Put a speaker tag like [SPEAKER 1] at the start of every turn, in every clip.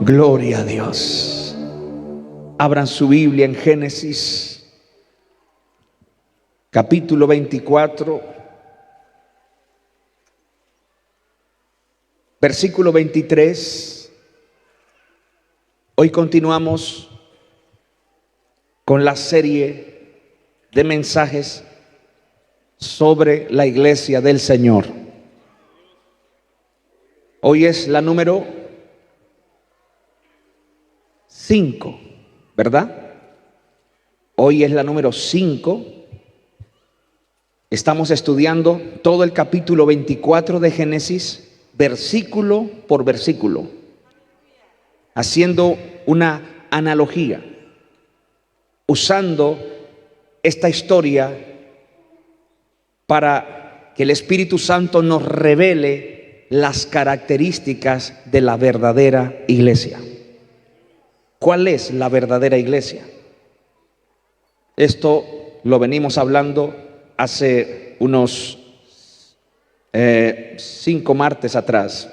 [SPEAKER 1] Gloria a Dios. Abran su Biblia en Génesis, capítulo 24, versículo 23. Hoy continuamos con la serie de mensajes sobre la iglesia del Señor. Hoy es la número 5, ¿verdad? Hoy es la número 5. Estamos estudiando todo el capítulo 24 de Génesis, versículo por versículo, haciendo una analogía, usando esta historia para que el Espíritu Santo nos revele las características de la verdadera iglesia. ¿Cuál es la verdadera iglesia? Esto lo venimos hablando hace unos 5 martes atrás.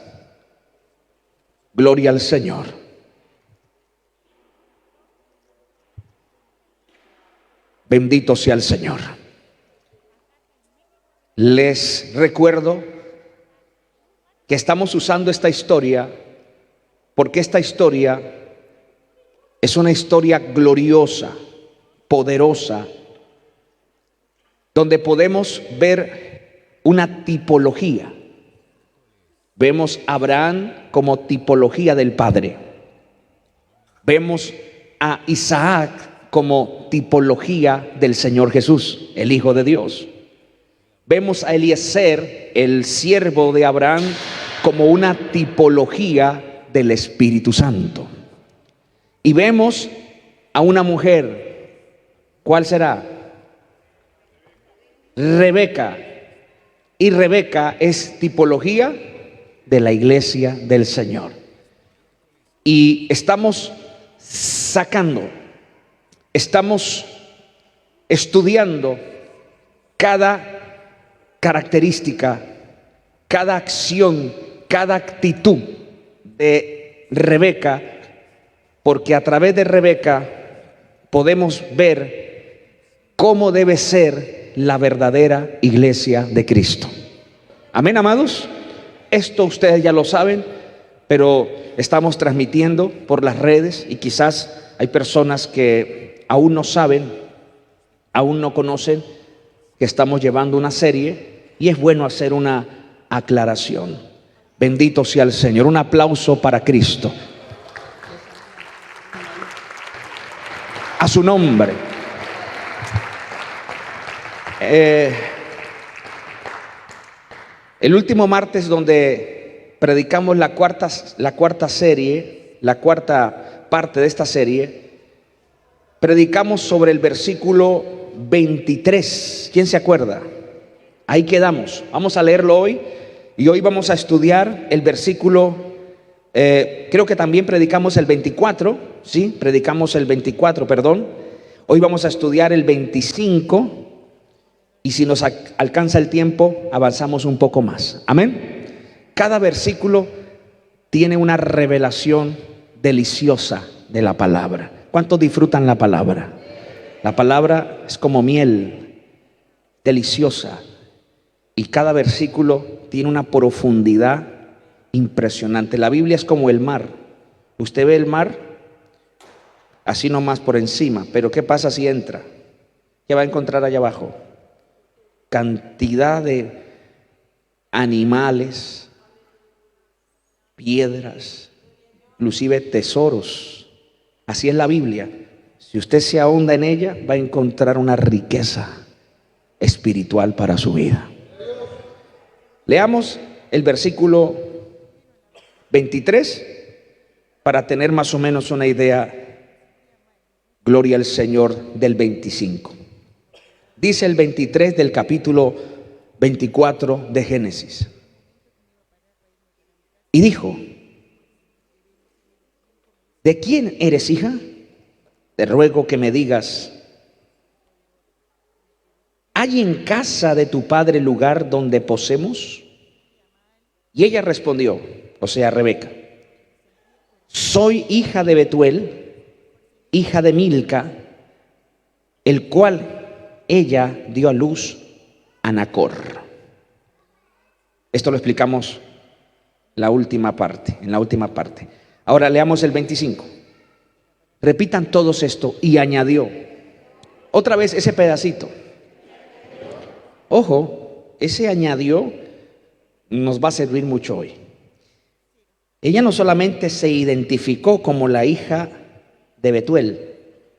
[SPEAKER 1] Gloria al Señor. Bendito sea el Señor. Les recuerdo que estamos usando esta historia porque esta historia es una historia gloriosa, poderosa, donde podemos ver una tipología. Vemos a Abraham como tipología del Padre. Vemos a Isaac como tipología del Señor Jesús, el Hijo de Dios. Vemos a Eliezer, el siervo de Abraham, como una tipología del Espíritu Santo. Y vemos a una mujer. ¿Cuál será? Rebeca. Y Rebeca es tipología de la iglesia del Señor. Y estamos estamos estudiando cada característica, cada acción, cada actitud de Rebeca, porque a través de Rebeca podemos ver cómo debe ser la verdadera iglesia de Cristo. Amén, amados. Esto ustedes ya lo saben, pero estamos transmitiendo por las redes y quizás hay personas que aún no saben, aún no conocen que estamos llevando una serie y es bueno hacer una aclaración. Bendito sea el Señor. Un aplauso para Cristo. A su nombre. El último martes, donde predicamos la cuarta serie, la cuarta parte de esta serie, predicamos sobre el versículo 23. ¿Quién se acuerda? Ahí quedamos. Vamos a leerlo hoy y hoy vamos a estudiar el versículo. Creo que también predicamos el 24, sí, predicamos el 24, perdón. Hoy vamos a estudiar el 25 y si nos alcanza el tiempo, avanzamos un poco más. Amén. Cada versículo tiene una revelación deliciosa de la palabra. ¿Cuántos disfrutan la palabra? La palabra es como miel, deliciosa, y cada versículo tiene una profundidad impresionante. La Biblia es como el mar. Usted ve el mar así nomás por encima, pero ¿qué pasa si entra? ¿Qué va a encontrar allá abajo? Cantidad de animales, piedras, inclusive tesoros. Así es la Biblia. Si usted se ahonda en ella, va a encontrar una riqueza espiritual para su vida. Leamos el versículo 23 para tener más o menos una idea. Gloria al Señor, del 25. Dice el 23 del capítulo 24 de Génesis. Y dijo: ¿de quién eres hija? Te ruego que me digas, ¿hay en casa de tu padre lugar donde posemos? Y ella respondió, o sea, Rebeca: soy hija de Betuel, hija de Milca, el cual ella dio a luz a Nacor. Esto lo explicamos en la última parte. Ahora leamos el 25. Repitan todos esto: y añadió. Otra vez ese pedacito. Ojo, ese añadió nos va a servir mucho hoy. Ella no solamente se identificó como la hija de Betuel,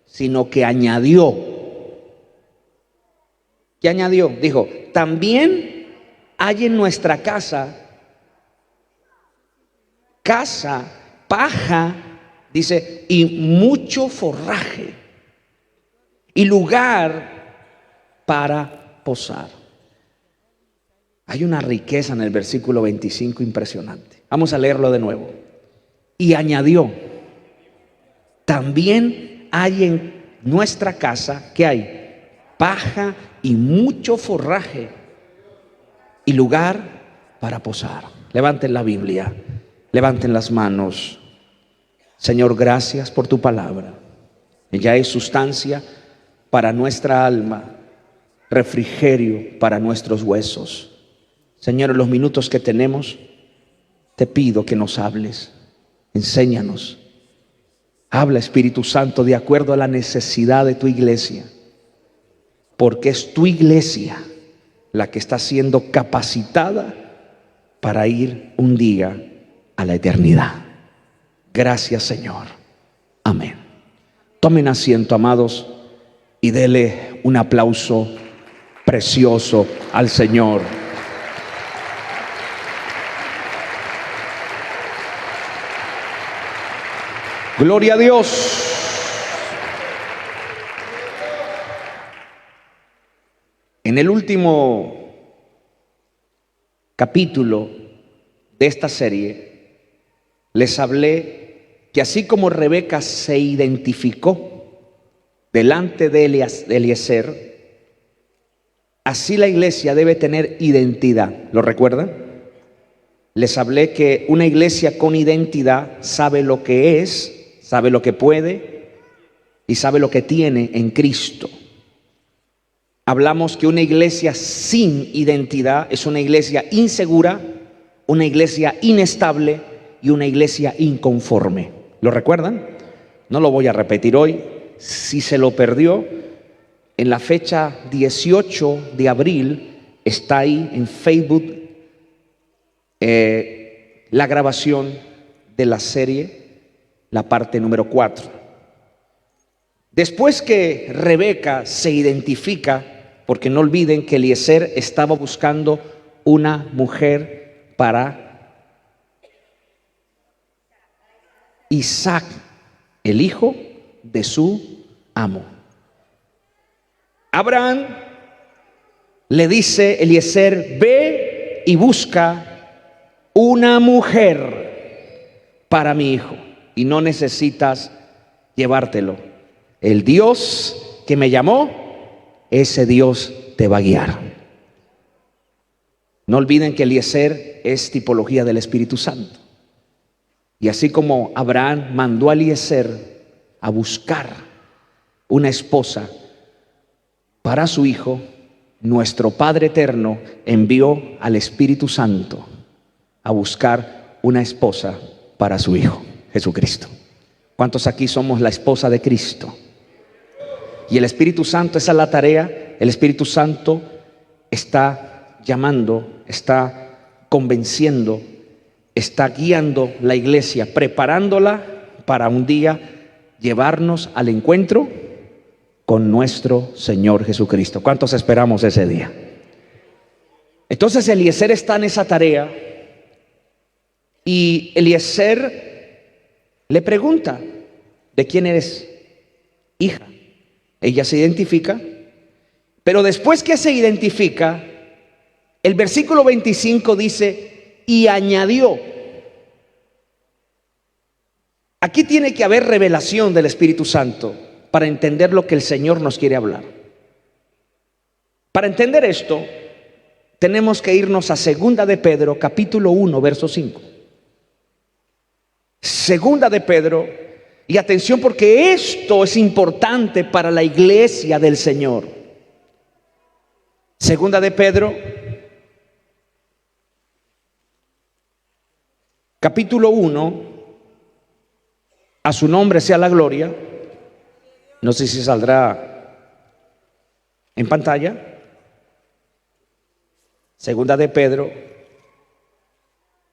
[SPEAKER 1] sino que añadió. ¿Qué añadió? Dijo: también hay en nuestra casa paja, dice, y mucho forraje, y lugar para posar. Hay una riqueza en el versículo 25 impresionante. Vamos a leerlo de nuevo. Y añadió: también hay en nuestra casa, ¿qué hay? Paja y mucho forraje y lugar para posar. Levanten la Biblia, levanten las manos. Señor, gracias por tu palabra. Ella es sustancia para nuestra alma, refrigerio para nuestros huesos. Señor, en los minutos que tenemos, te pido que nos hables, enséñanos. Habla, Espíritu Santo, de acuerdo a la necesidad de tu iglesia, porque es tu iglesia la que está siendo capacitada para ir un día a la eternidad. Gracias, Señor. Amén. Tomen asiento, amados, y dele un aplauso precioso al Señor. Gloria a Dios. En el último capítulo de esta serie les hablé que así como Rebeca se identificó delante de Eliezer, así la iglesia debe tener identidad. ¿Lo recuerdan? Les hablé que una iglesia con identidad sabe lo que es, sabe lo que puede y sabe lo que tiene en Cristo. Hablamos que una iglesia sin identidad es una iglesia insegura, una iglesia inestable y una iglesia inconforme. ¿Lo recuerdan? No lo voy a repetir hoy. Si se lo perdió, en la fecha 18 de abril está ahí en Facebook la grabación de la serie, la parte número 4. Después que Rebeca se identifica, porque no olviden que Eliezer estaba buscando una mujer para Isaac, el hijo de su amo. Abraham le dice: Eliezer, ve y busca una mujer para mi hijo, y no necesitas llevártelo. El Dios que me llamó, ese Dios te va a guiar. No olviden que Eliezer es tipología del Espíritu Santo. Y así como Abraham mandó a Eliezer a buscar una esposa para su hijo, nuestro Padre Eterno envió al Espíritu Santo a buscar una esposa para su Hijo, Jesucristo. ¿Cuántos aquí somos la esposa de Cristo? Y el Espíritu Santo, esa es la tarea. El Espíritu Santo está llamando, está convenciendo, está guiando la iglesia, preparándola para un día llevarnos al encuentro con nuestro Señor Jesucristo. ¿Cuántos esperamos ese día? Entonces Eliezer está en esa tarea. Y Eliezer le pregunta: ¿de quién eres hija? Ella se identifica, pero después que se identifica, el versículo 25 dice: y añadió. Aquí tiene que haber revelación del Espíritu Santo para entender lo que el Señor nos quiere hablar. Para entender esto, tenemos que irnos a 2 de Pedro, capítulo 1, verso 5. Segunda de Pedro, y atención porque esto es importante para la iglesia del Señor. Segunda de Pedro, capítulo 1, a su nombre sea la gloria. No sé si saldrá en pantalla. Segunda de Pedro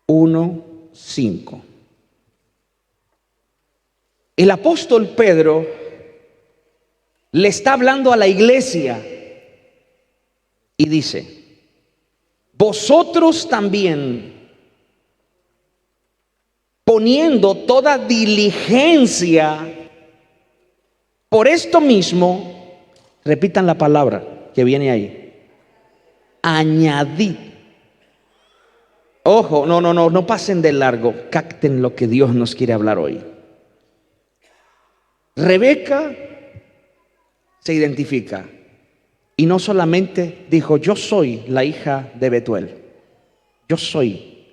[SPEAKER 1] 1:5. El apóstol Pedro le está hablando a la iglesia y dice: vosotros también, poniendo toda diligencia por esto mismo, repitan la palabra que viene ahí, añadid. Ojo, no pasen de largo, capten lo que Dios nos quiere hablar hoy. Rebeca se identifica y no solamente dijo: yo soy la hija de Betuel, yo soy,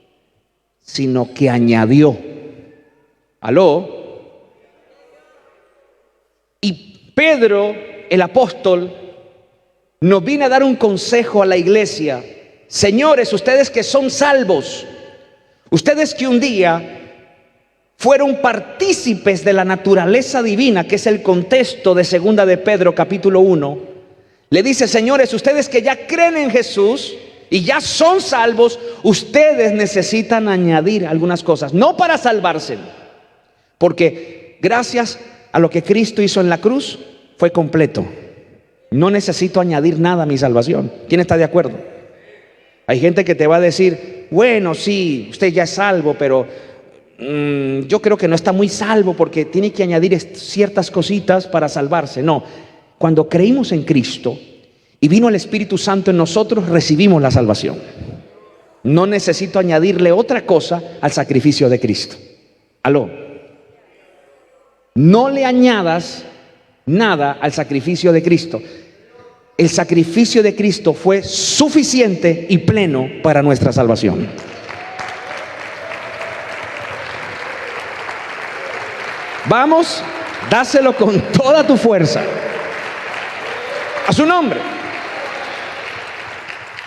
[SPEAKER 1] sino que añadió. ¿Aló? Y Pedro, el apóstol, nos viene a dar un consejo a la iglesia. Señores, ustedes que son salvos, ustedes que un día fueron partícipes de la naturaleza divina, que es el contexto de segunda de Pedro capítulo 1, le dice: señores, ustedes que ya creen en Jesús y ya son salvos, ustedes necesitan añadir algunas cosas, no para salvarse, porque gracias a lo que Cristo hizo en la cruz fue completo. No necesito añadir nada a mi salvación. ¿Quién está de acuerdo? Hay gente que te va a decir: bueno, sí, usted ya es salvo, pero yo creo que no está muy salvo porque tiene que añadir ciertas cositas para salvarse. No, cuando creímos en Cristo y vino el Espíritu Santo en nosotros, recibimos la salvación. No necesito añadirle otra cosa al sacrificio de Cristo. Aló. No le añadas nada al sacrificio de Cristo. El sacrificio de Cristo fue suficiente y pleno para nuestra salvación. Vamos, dáselo con toda tu fuerza. A su nombre.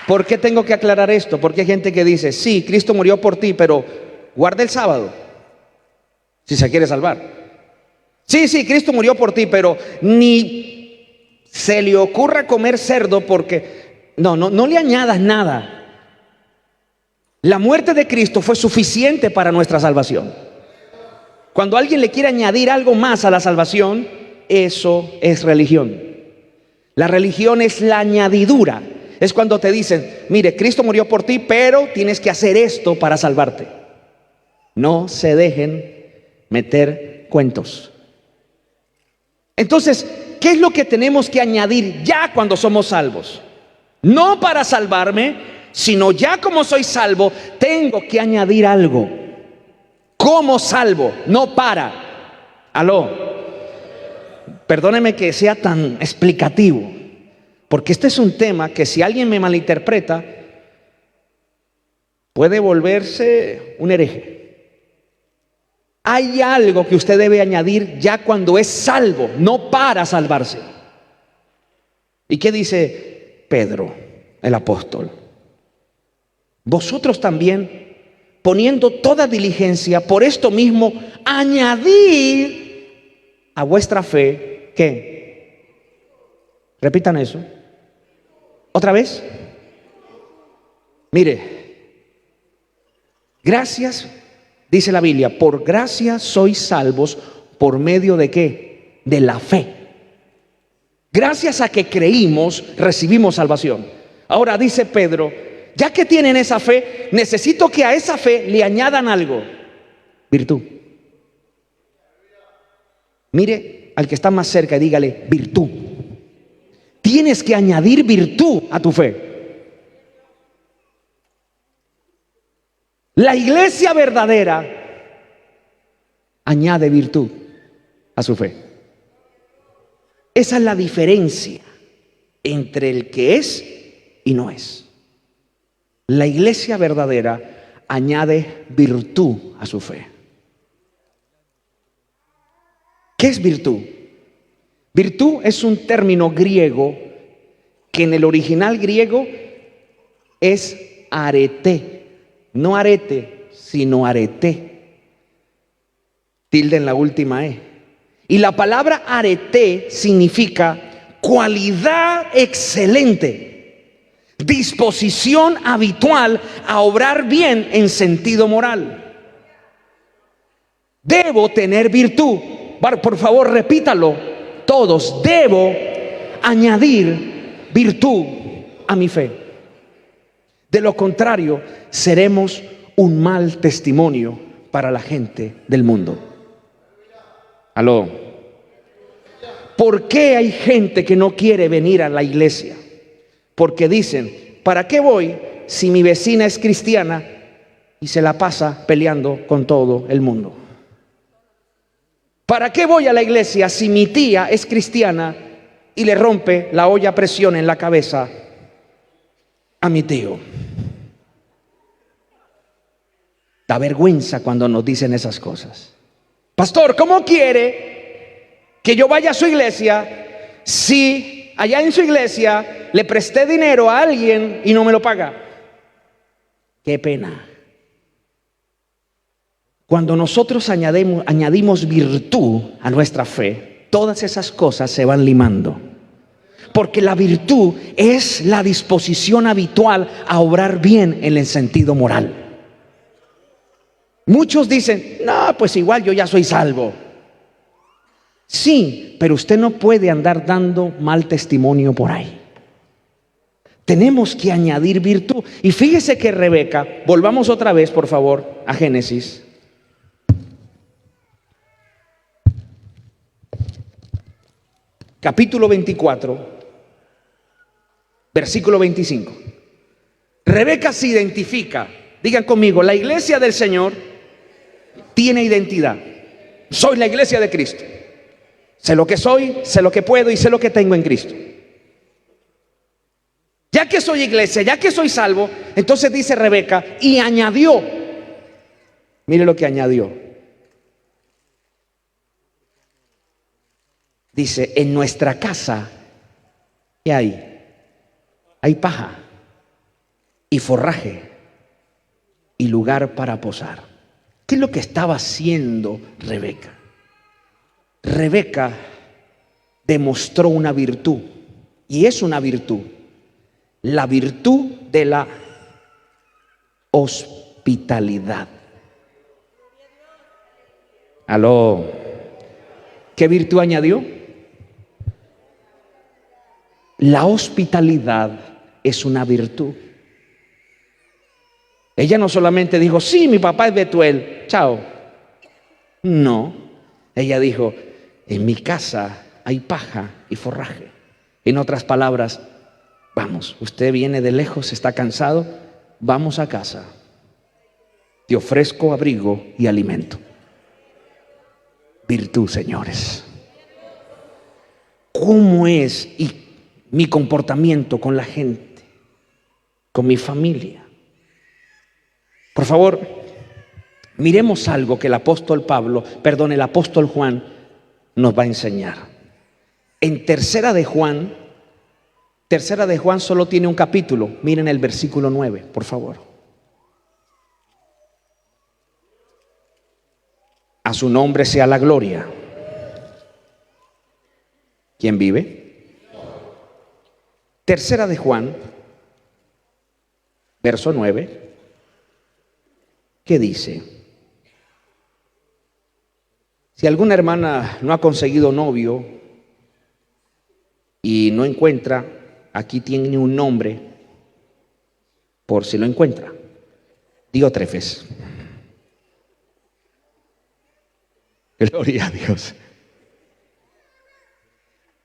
[SPEAKER 1] ¿Por qué tengo que aclarar esto? Porque hay gente que dice: sí, Cristo murió por ti, pero guarda el sábado si se quiere salvar. Sí, Cristo murió por ti, pero ni se le ocurra comer cerdo porque... No le añadas nada. La muerte de Cristo fue suficiente para nuestra salvación. Cuando alguien le quiere añadir algo más a la salvación, eso es religión. La religión es la añadidura. Es cuando te dicen: mire, Cristo murió por ti, pero tienes que hacer esto para salvarte. No se dejen meter cuentos. Entonces, ¿qué es lo que tenemos que añadir ya cuando somos salvos? No para salvarme, sino ya como soy salvo, tengo que añadir algo. Como salvo, no para. Aló. Perdóneme que sea tan explicativo, porque este es un tema que si alguien me malinterpreta, puede volverse un hereje. Hay algo que usted debe añadir ya cuando es salvo, no para salvarse. ¿Y qué dice Pedro, el apóstol? Vosotros también, poniendo toda diligencia, por esto mismo, añadid a vuestra fe, ¿qué? Repitan eso. ¿Otra vez? Mire, gracias, dice la Biblia, por gracia sois salvos, ¿por medio de qué? De la fe. Gracias a que creímos, recibimos salvación. Ahora dice Pedro: ya que tienen esa fe, necesito que a esa fe le añadan algo. Virtud. Mire al que está más cerca y dígale: virtud. Tienes que añadir virtud a tu fe. La iglesia verdadera añade virtud a su fe. Esa es la diferencia entre el que es y no es. La iglesia verdadera añade virtud a su fe. ¿Qué es virtud? Virtud es un término griego que en el original griego es arete, no arete, sino arete, tilde en la última E. Y la palabra arete significa cualidad excelente, disposición habitual a obrar bien en sentido moral. Debo tener virtud. Por favor, repítalo todos. Debo añadir virtud a mi fe. De lo contrario, seremos un mal testimonio para la gente del mundo. Aló. ¿Por qué hay gente que no quiere venir a la iglesia? Porque dicen, ¿para qué voy si mi vecina es cristiana y se la pasa peleando con todo el mundo? ¿Para qué voy a la iglesia si mi tía es cristiana y le rompe la olla a presión en la cabeza a mi tío? Da vergüenza cuando nos dicen esas cosas. Pastor, ¿cómo quiere que yo vaya a su iglesia si allá en su iglesia le presté dinero a alguien y no me lo paga? Qué pena. Cuando nosotros añadimos virtud a nuestra fe, todas esas cosas se van limando. Porque la virtud es la disposición habitual a obrar bien en el sentido moral. Muchos dicen, no, pues igual yo ya soy salvo. Sí, pero usted no puede andar dando mal testimonio por ahí. Tenemos que añadir virtud. Y fíjese que Rebeca, volvamos otra vez por favor a Génesis. Capítulo 24, versículo 25. Rebeca se identifica. Digan conmigo, la iglesia del Señor tiene identidad. Soy la iglesia de Cristo. Sé lo que soy, sé lo que puedo y sé lo que tengo en Cristo. Ya que soy iglesia, ya que soy salvo, entonces dice Rebeca, y añadió. Mire lo que añadió. Dice, en nuestra casa, ¿qué hay? Hay paja y forraje y lugar para posar. ¿Qué es lo que estaba haciendo Rebeca? Rebeca demostró una virtud, y es una virtud, la virtud de la hospitalidad. Aló. ¿Qué virtud añadió? La hospitalidad es una virtud. Ella no solamente dijo, sí, mi papá es Betuel, chao. No, ella dijo, en mi casa hay paja y forraje. En otras palabras, vamos, usted viene de lejos, está cansado, vamos a casa. Te ofrezco abrigo y alimento. Virtud, señores. ¿Cómo es mi comportamiento con la gente, con mi familia? Por favor, miremos algo que el apóstol Juan nos va a enseñar. En Tercera de Juan solo tiene un capítulo. Miren el versículo 9, por favor. A su nombre sea la gloria. ¿Quién vive? Tercera de Juan, verso 9. ¿Qué dice? Si alguna hermana no ha conseguido novio y no encuentra, aquí tiene un nombre por si lo encuentra. Diótrefes. Gloria a Dios.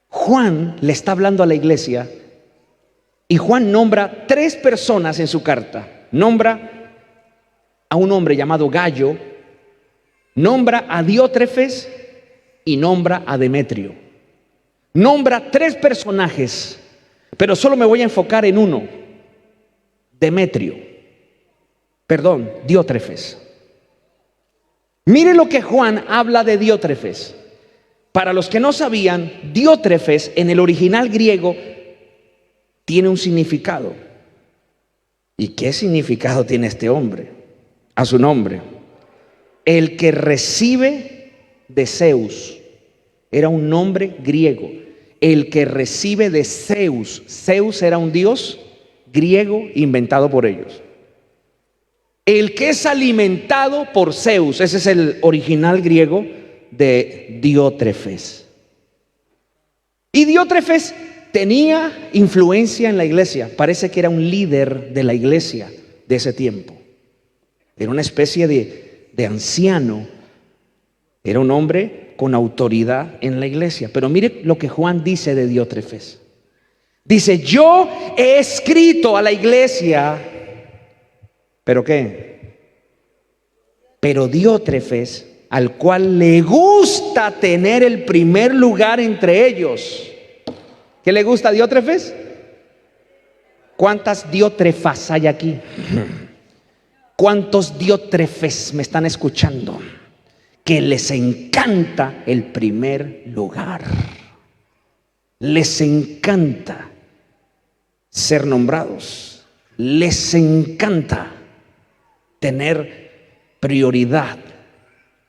[SPEAKER 1] Juan le está hablando a la iglesia y Juan nombra 3 personas en su carta. Nombra a un hombre llamado Gallo, nombra a Diótrefes y nombra a Demetrio. Nombra 3 personajes, pero solo me voy a enfocar en uno. Diótrefes. Mire lo que Juan habla de Diótrefes. Para los que no sabían, Diótrefes en el original griego tiene un significado. ¿Y qué significado tiene este hombre? A su nombre. El que recibe de Zeus. Era un nombre griego. El que recibe de Zeus. Zeus era un dios griego inventado por ellos. El que es alimentado por Zeus. Ese es el original griego de Diótrefes. Y Diótrefes tenía influencia en la iglesia. Parece que era un líder de la iglesia de ese tiempo. Era una especie de anciano. Era un hombre con autoridad en la iglesia. Pero mire lo que Juan dice de Diótrefes. Dice, yo he escrito a la iglesia. ¿Pero qué? Pero Diótrefes, al cual le gusta tener el primer lugar entre ellos. ¿Qué le gusta a Diótrefes? ¿Cuántas Diótrefas hay aquí? ¿Cuántos Diótrefes me están escuchando? Que les encanta el primer lugar. Les encanta ser nombrados. Les encanta tener prioridad.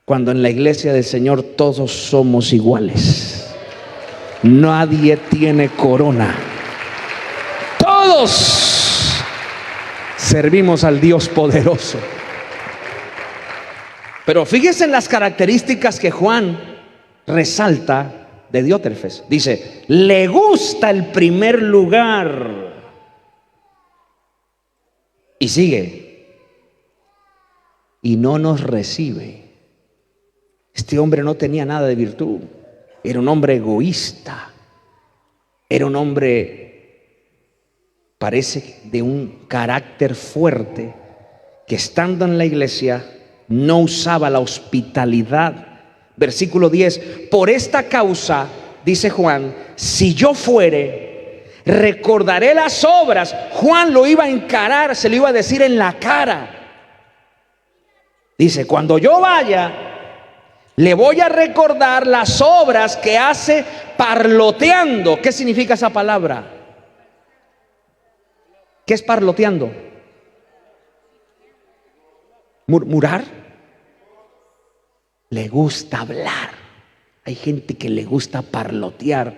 [SPEAKER 1] Cuando en la iglesia del Señor todos somos iguales. Nadie tiene corona. Todos servimos al Dios poderoso. Pero fíjense en las características que Juan resalta de Diótrefes. Dice, le gusta el primer lugar. Y sigue. Y no nos recibe. Este hombre no tenía nada de virtud. Era un hombre egoísta. Era un hombre, parece, de un carácter fuerte, que estando en la iglesia no usaba la hospitalidad. Versículo 10. Por esta causa, dice Juan, si yo fuere, recordaré las obras. Juan lo iba a encarar, se lo iba a decir en la cara. Dice, cuando yo vaya, le voy a recordar las obras que hace parloteando. ¿Qué significa esa palabra? ¿Qué es parloteando? ¿Murmurar? Le gusta hablar. Hay gente que le gusta parlotear,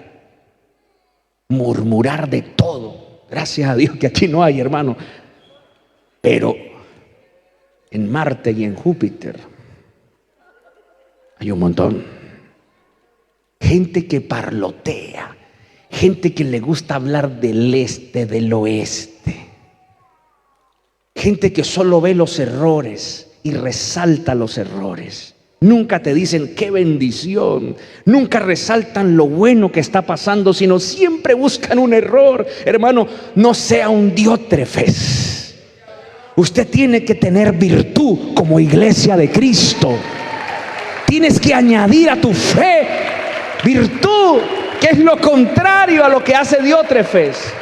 [SPEAKER 1] murmurar de todo. Gracias a Dios que aquí no hay, hermano. Pero en Marte y en Júpiter hay un montón. Gente que parlotea, gente que le gusta hablar del este, del oeste. Gente que solo ve los errores y resalta los errores. Nunca te dicen qué bendición, nunca resaltan lo bueno que está pasando, sino siempre buscan un error. Hermano, no sea un Diótrefes. Usted tiene que tener virtud como iglesia de Cristo. Tienes que añadir a tu fe virtud, que es lo contrario a lo que hace Diótrefes.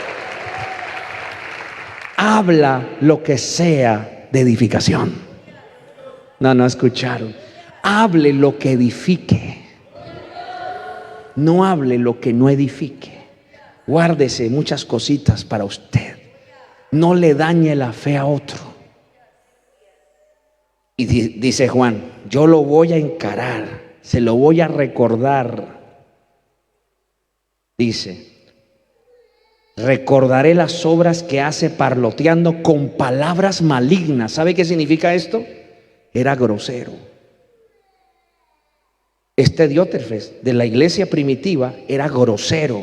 [SPEAKER 1] Habla lo que sea de edificación. No escucharon. Hable lo que edifique. No hable lo que no edifique. Guárdese muchas cositas para usted. No le dañe la fe a otro. Y dice Juan, yo lo voy a encarar, se lo voy a recordar. Dice, recordaré las obras que hace parloteando con palabras malignas. ¿Sabe qué significa esto? Era grosero. Este Diótrefes de la iglesia primitiva era grosero.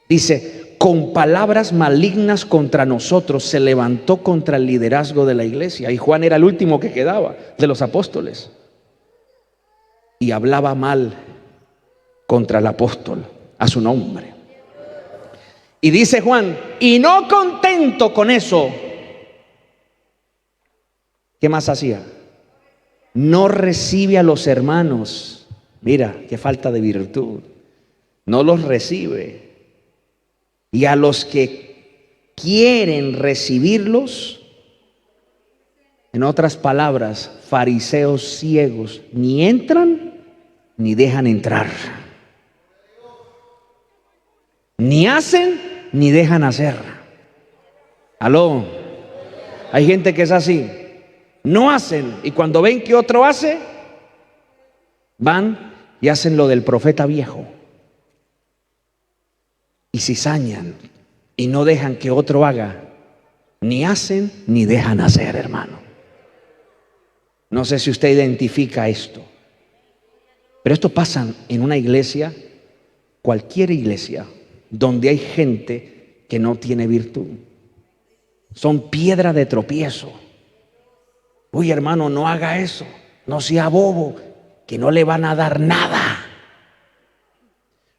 [SPEAKER 1] Dice, con palabras malignas contra nosotros se levantó contra el liderazgo de la iglesia. Y Juan era el último que quedaba de los apóstoles. Y hablaba mal contra el apóstol a su nombre. Y dice Juan, y no contento con eso, ¿qué más hacía? No recibe a los hermanos. Mira, qué falta de virtud. No los recibe. Y a los que quieren recibirlos, en otras palabras, fariseos ciegos, ni entran ni dejan entrar. Ni hacen, ni dejan hacer. Aló. Hay gente que es así. No hacen, y cuando ven que otro hace, van y hacen lo del profeta viejo. Y cizañan y no dejan que otro haga. Ni hacen, ni dejan hacer, hermano. No sé si usted identifica esto. Pero esto pasa en una iglesia, cualquier iglesia, donde hay gente que no tiene virtud. Son piedra de tropiezo. Uy, hermano, no haga eso. No sea bobo, que no le van a dar nada.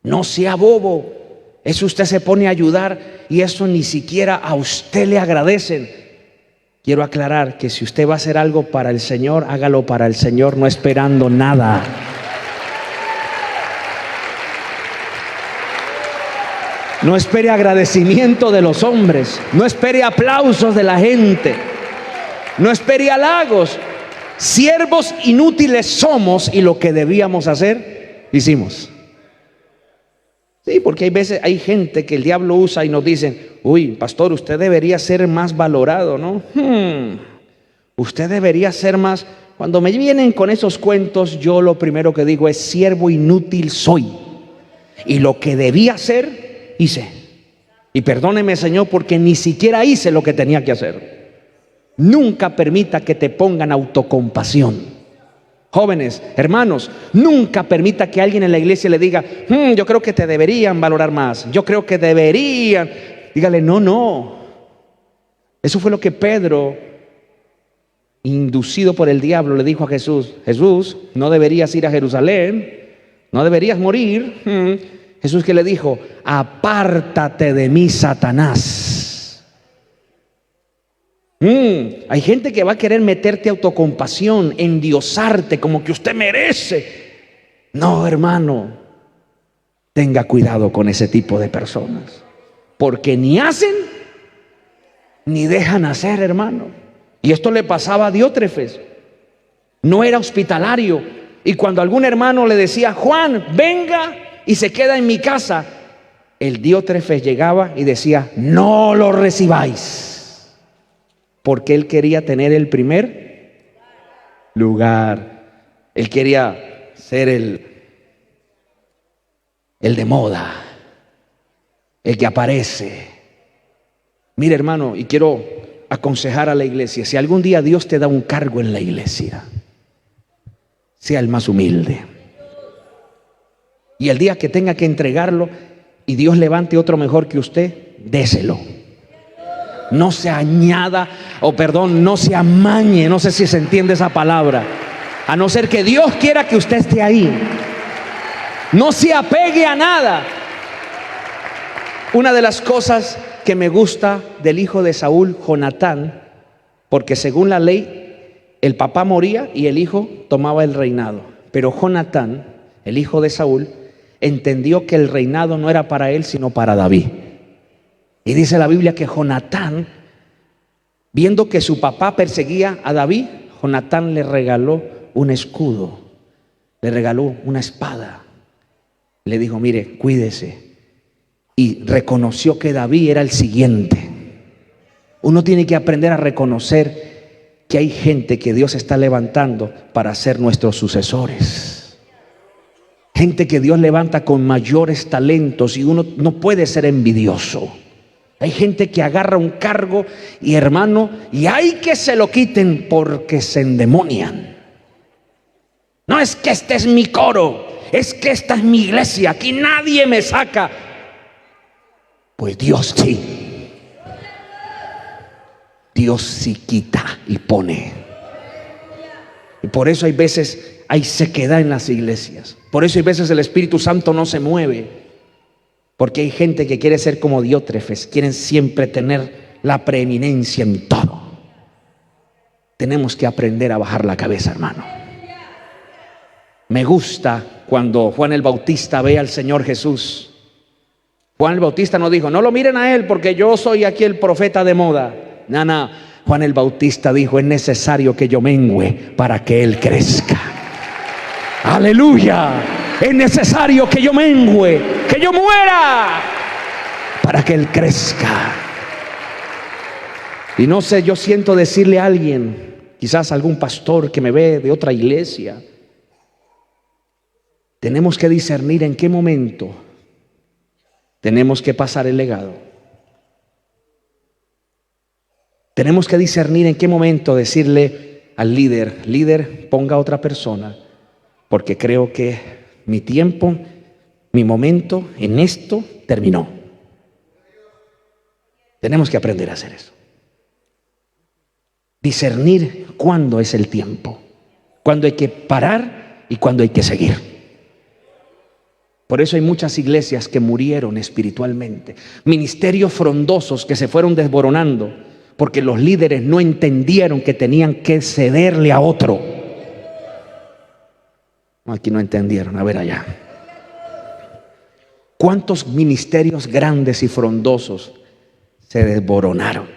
[SPEAKER 1] No sea bobo. Eso usted se pone a ayudar y eso ni siquiera a usted le agradecen. Quiero aclarar que si usted va a hacer algo para el Señor, hágalo para el Señor, no esperando nada. No espere agradecimiento de los hombres, no espere aplausos de la gente, no espere halagos. Siervos inútiles somos y lo que debíamos hacer, hicimos. Sí, porque hay veces, hay gente que el diablo usa y nos dicen: uy, pastor, usted debería ser más valorado, ¿no? Usted debería ser más. Cuando me vienen con esos cuentos, yo lo primero que digo es: siervo inútil soy. Y lo que debía hacer, hice. Y perdóneme, Señor, porque ni siquiera hice lo que tenía que hacer. Nunca permita que te pongan autocompasión. Jóvenes, hermanos, nunca permita que alguien en la iglesia le diga: yo creo que te deberían valorar más, yo creo que deberían. Dígale: no. Eso fue lo que Pedro, inducido por el diablo, le dijo a Jesús: Jesús, no deberías ir a Jerusalén, no deberías morir. Jesús, ¿qué le dijo? Apártate de mí, Satanás. Hay gente que va a querer meterte autocompasión, endiosarte, como que usted merece. No, hermano, tenga cuidado con ese tipo de personas, porque ni hacen ni dejan hacer, hermano. Y esto le pasaba a Diótrefes. No era hospitalario, y cuando algún hermano le decía: Juan, venga y se queda en mi casa, el Diótrefes llegaba y decía: no lo recibáis. Porque él quería tener el primer lugar. Él quería ser el de moda, el que aparece. Mire, hermano, y quiero aconsejar a la iglesia: si algún día Dios te da un cargo en la iglesia, sea el más humilde. Y el día que tenga que entregarlo y Dios levante otro mejor que usted, déselo. No se añada, no se amañe, no sé si se entiende esa palabra, a no ser que Dios quiera que usted esté ahí. No se apegue a nada. Una de las cosas que me gusta del hijo de Saúl, Jonatán, porque según la ley, el papá moría y el hijo tomaba el reinado. Pero Jonatán, el hijo de Saúl, entendió que el reinado no era para él, sino para David. Y dice la Biblia que Jonatán, viendo que su papá perseguía a David, Jonatán le regaló un escudo, le regaló una espada. Le dijo: mire, cuídese. Y reconoció que David era el siguiente. Uno tiene que aprender a reconocer que hay gente que Dios está levantando para ser nuestros sucesores. Gente que Dios levanta con mayores talentos y uno no puede ser envidioso. Hay gente que agarra un cargo y, hermano, y hay que se lo quiten porque se endemonian. No es que este es mi coro, es que esta es mi iglesia, aquí nadie me saca. Pues Dios sí. Dios sí quita y pone. Y por eso hay veces hay sequedad en las iglesias. Por eso hay veces el Espíritu Santo no se mueve. Porque hay gente que quiere ser como Diótrefes, quieren siempre tener la preeminencia en todo. Tenemos que aprender a bajar la cabeza, hermano. Me gusta cuando Juan el Bautista ve al Señor Jesús. Juan el Bautista no dijo: no lo miren a él porque yo soy aquí el profeta de moda. No. Juan el Bautista dijo: es necesario que yo mengüe para que él crezca. Aleluya. Es necesario que yo mengüe, que yo muera, para que Él crezca. Y no sé, yo siento decirle a alguien, quizás algún pastor que me ve de otra iglesia, tenemos que discernir en qué momento tenemos que pasar el legado. Tenemos que discernir en qué momento decirle al líder, líder, ponga a otra persona, porque creo que mi tiempo, mi momento en esto terminó. Tenemos que aprender a hacer eso. Discernir cuándo es el tiempo, cuándo hay que parar y cuándo hay que seguir. Por eso hay muchas iglesias que murieron espiritualmente, ministerios frondosos que se fueron desboronando, porque los líderes no entendieron que tenían que cederle a otro. Aquí no entendieron, a ver allá. ¿Cuántos ministerios grandes y frondosos se desboronaron?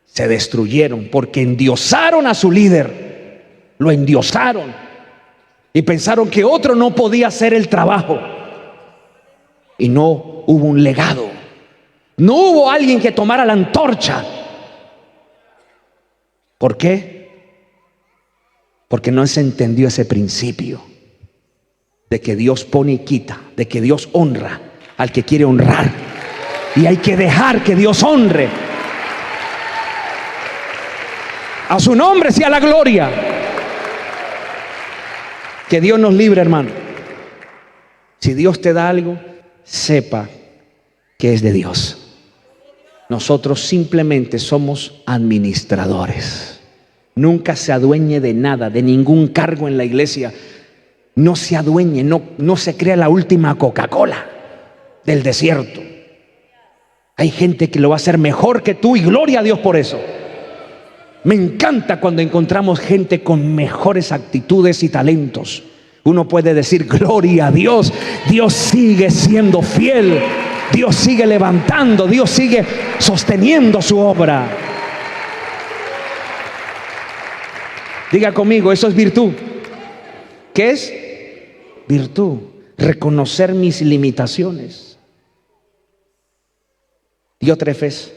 [SPEAKER 1] Se destruyeron porque endiosaron a su líder, lo endiosaron y pensaron que otro no podía hacer el trabajo. Y no hubo un legado, no hubo alguien que tomara la antorcha. ¿Por qué? Porque no se entendió ese principio de que Dios pone y quita, de que Dios honra al que quiere honrar, y hay que dejar que Dios honre. A su nombre sea la gloria. Que Dios nos libre, hermano. Si Dios te da algo, sepa que es de Dios. Nosotros simplemente somos administradores. Nunca se adueñe de nada, de ningún cargo en la iglesia. No se adueñe, no se crea la última Coca-Cola del desierto. Hay gente que lo va a hacer mejor que tú y gloria a Dios por eso. Me encanta cuando encontramos gente con mejores actitudes y talentos. Uno puede decir gloria a Dios. Dios sigue siendo fiel. Dios sigue levantando. Dios sigue sosteniendo su obra. Diga conmigo, eso es virtud. ¿Qué es? Virtud. Reconocer mis limitaciones. Diotrefes,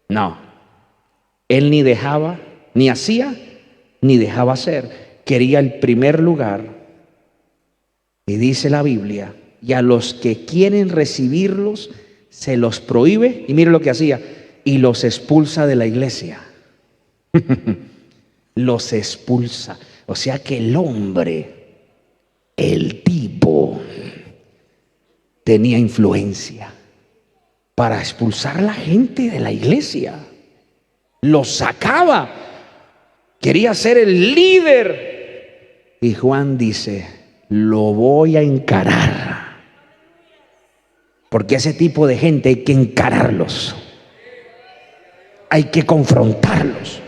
[SPEAKER 1] no. Él ni dejaba, ni hacía, ni dejaba hacer. Quería el primer lugar. Y dice la Biblia, y a los que quieren recibirlos, se los prohíbe. Y mire lo que hacía, y los expulsa de la iglesia. Los expulsa. O sea que el hombre, el tipo, tenía influencia para expulsar a la gente de la iglesia. Los sacaba. Quería ser el líder. Y Juan dice, lo voy a encarar. Porque ese tipo de gente hay que encararlos. Hay que confrontarlos.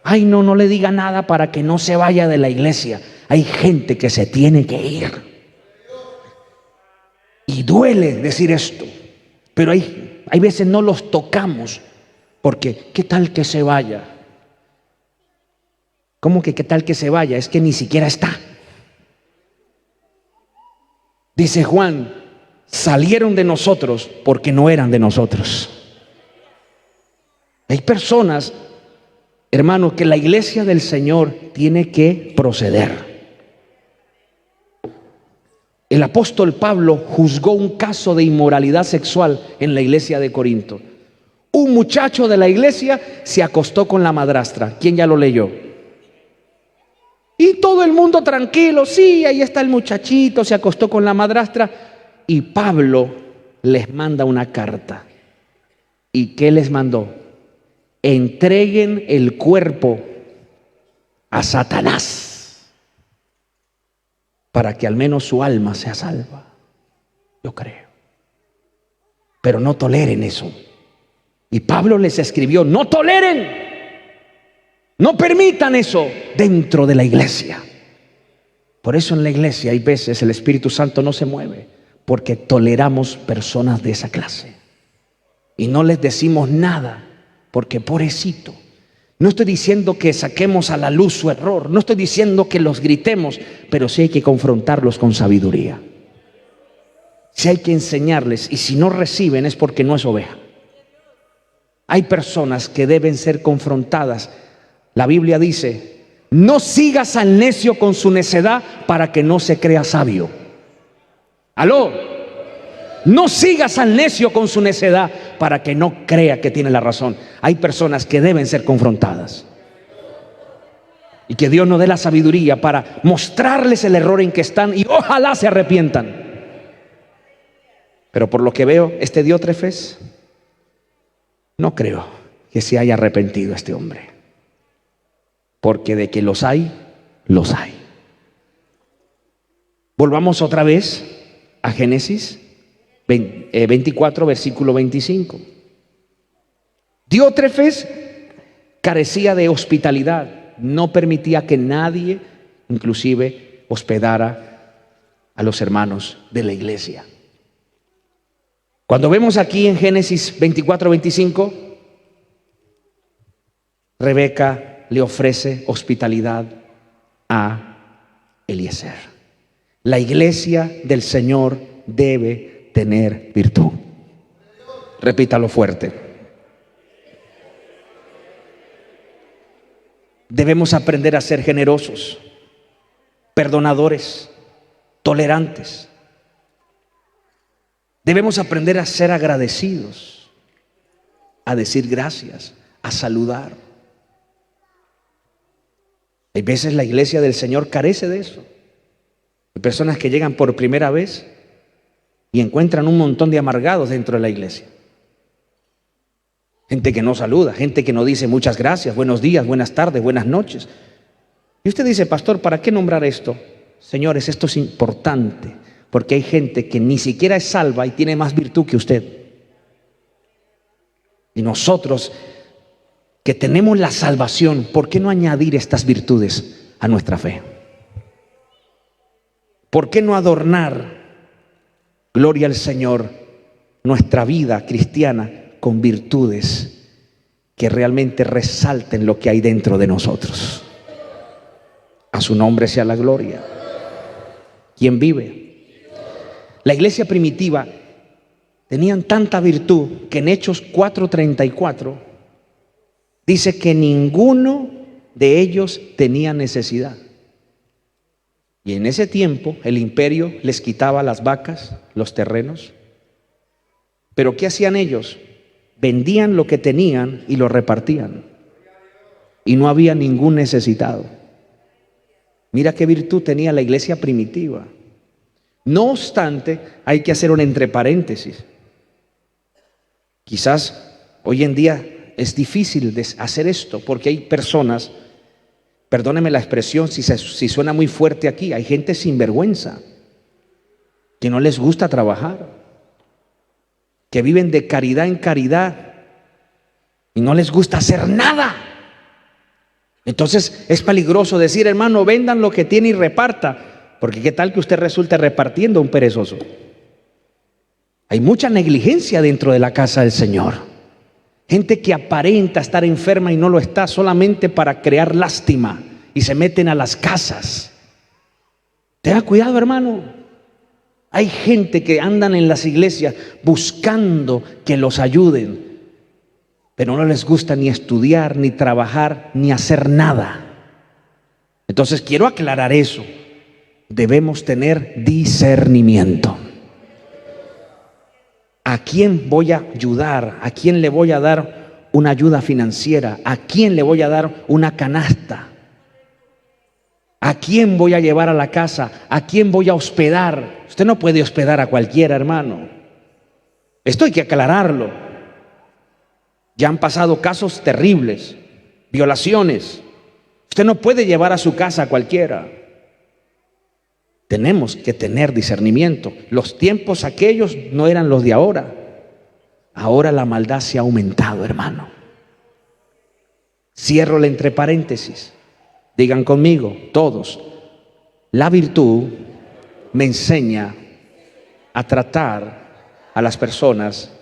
[SPEAKER 1] Ay, no le diga nada para que no se vaya de la iglesia. Hay gente que se tiene que ir. Y duele decir esto. Pero hay veces no los tocamos. Porque, ¿qué tal que se vaya? ¿Cómo que qué tal que se vaya? Es que ni siquiera está. Dice Juan, salieron de nosotros porque no eran de nosotros. Hay personas, hermanos, que la iglesia del Señor tiene que proceder. El apóstol Pablo juzgó un caso de inmoralidad sexual en la iglesia de Corinto. Un muchacho de la iglesia se acostó con la madrastra. ¿Quién ya lo leyó? Y todo el mundo tranquilo. Sí, ahí está el muchachito, se acostó con la madrastra. Y Pablo les manda una carta. ¿Y qué les mandó? Entreguen el cuerpo a Satanás para que al menos su alma sea salva. Yo creo. Pero no toleren eso. Y Pablo les escribió, no toleren, no permitan eso dentro de la iglesia. Por eso en la iglesia hay veces el Espíritu Santo no se mueve, porque toleramos personas de esa clase. Y no les decimos nada, porque pobrecito, No estoy diciendo que saquemos a la luz su error, no estoy diciendo que los gritemos, pero sí hay que confrontarlos con sabiduría. Sí hay que enseñarles, y si no reciben es porque no es oveja. Hay personas que deben ser confrontadas. La Biblia dice: no sigas al necio con su necedad para que no se crea sabio. Aló, no sigas al necio con su necedad para que no crea que tiene la razón. Hay personas que deben ser confrontadas. Y que Dios nos dé la sabiduría para mostrarles el error en que están y ojalá se arrepientan. Pero por lo que veo, este Diótrefes, no creo que se haya arrepentido este hombre. Porque de que los hay, los hay. Volvamos otra vez a Génesis 24, versículo 25. Diótrefes carecía de hospitalidad, no permitía que nadie, inclusive, hospedara a los hermanos de la iglesia. Cuando vemos aquí en Génesis 24, 25, Rebeca le ofrece hospitalidad a Eliezer. La iglesia del Señor debe tener virtud. Repítalo fuerte. Debemos aprender a ser generosos, perdonadores, tolerantes. Debemos aprender a ser agradecidos, a decir gracias, a saludar. Hay veces la iglesia del Señor carece de eso. Hay personas que llegan por primera vez y encuentran un montón de amargados dentro de la iglesia. Gente que no saluda, gente que no dice muchas gracias, buenos días, buenas tardes, buenas noches. Y usted dice: pastor, ¿para qué nombrar esto? Señores, esto es importante, porque hay gente que ni siquiera es salva y tiene más virtud que usted. Y nosotros que tenemos la salvación, ¿por qué no añadir estas virtudes a nuestra fe? ¿Por qué no adornar, gloria al Señor, nuestra vida cristiana con virtudes que realmente resalten lo que hay dentro de nosotros? A su nombre sea la gloria. ¿Quién vive? La iglesia primitiva tenían tanta virtud que en Hechos 4:34 dice que ninguno de ellos tenía necesidad. Y en ese tiempo el imperio les quitaba las vacas, los terrenos. Pero ¿qué hacían ellos? Vendían lo que tenían y lo repartían. Y no había ningún necesitado. Mira qué virtud tenía la iglesia primitiva. No obstante, hay que hacer un entre paréntesis. Quizás hoy en día es difícil hacer esto porque hay personas, perdóneme la expresión si suena muy fuerte aquí, hay gente sinvergüenza que no les gusta trabajar, que viven de caridad en caridad y no les gusta hacer nada. Entonces es peligroso decir: hermano, vendan lo que tiene y reparta, porque qué tal que usted resulte repartiendo a un perezoso. Hay mucha negligencia dentro de la casa del Señor. Gente que aparenta estar enferma y no lo está, solamente para crear lástima, y se meten a las casas. Tenga cuidado, hermano. Hay gente que andan en las iglesias buscando que los ayuden, pero no les gusta ni estudiar, ni trabajar, ni hacer nada. Entonces quiero aclarar eso. Debemos tener discernimiento. ¿A quién voy a ayudar? ¿A quién le voy a dar una ayuda financiera? ¿A quién le voy a dar una canasta? ¿A quién voy a llevar a la casa? ¿A quién voy a hospedar? Usted no puede hospedar a cualquiera, hermano. Esto hay que aclararlo. Ya han pasado casos terribles, violaciones. Usted no puede llevar a su casa a cualquiera. Tenemos que tener discernimiento. Los tiempos aquellos no eran los de ahora. Ahora la maldad se ha aumentado, hermano. Cierro el entre paréntesis. Digan conmigo, todos. La virtud me enseña a tratar a las personas